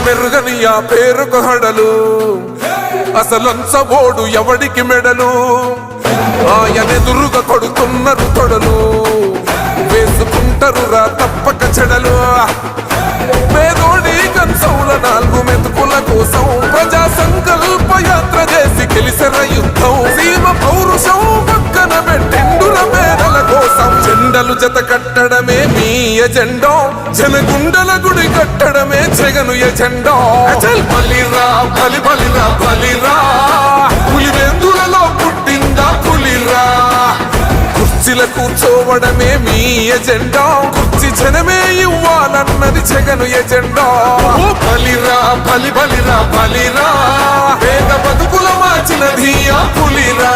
మెరుగని ఆ పేరుకు హడలు అసలంచబోడు ఎవడికి మెడలు ఆయనెదురుగా కొడుతున్నారు తొడలు వేసుకుంటారు రా తప్పక చెడలు పేదోడి కంచౌల 4 మెతుకుల కోసం ప్రజా సంకల్ప యాత్ర చేసి గెలిసెర యుద్ధం సీమ పౌరుషం పక్కన పెట్టిండుల పేదల కోసం జెండలు జత కట్టడమే మీ ఎజెండా జనగుండల గుడి కట్టడమే జగను ఎజెండా బలిరా బలి బలిరా బలిరా పులివెందులలో పుట్టిందా పులిరా కుర్చీల కూర్చోవడమే మీ ఎజెండా కుర్చీ జనమే ఇవ్వాలన్నది జగను ఎజెండా బలిరా బలి బలిరా బలిరా పేద బతుకుల మార్చినది ఆ పులిరా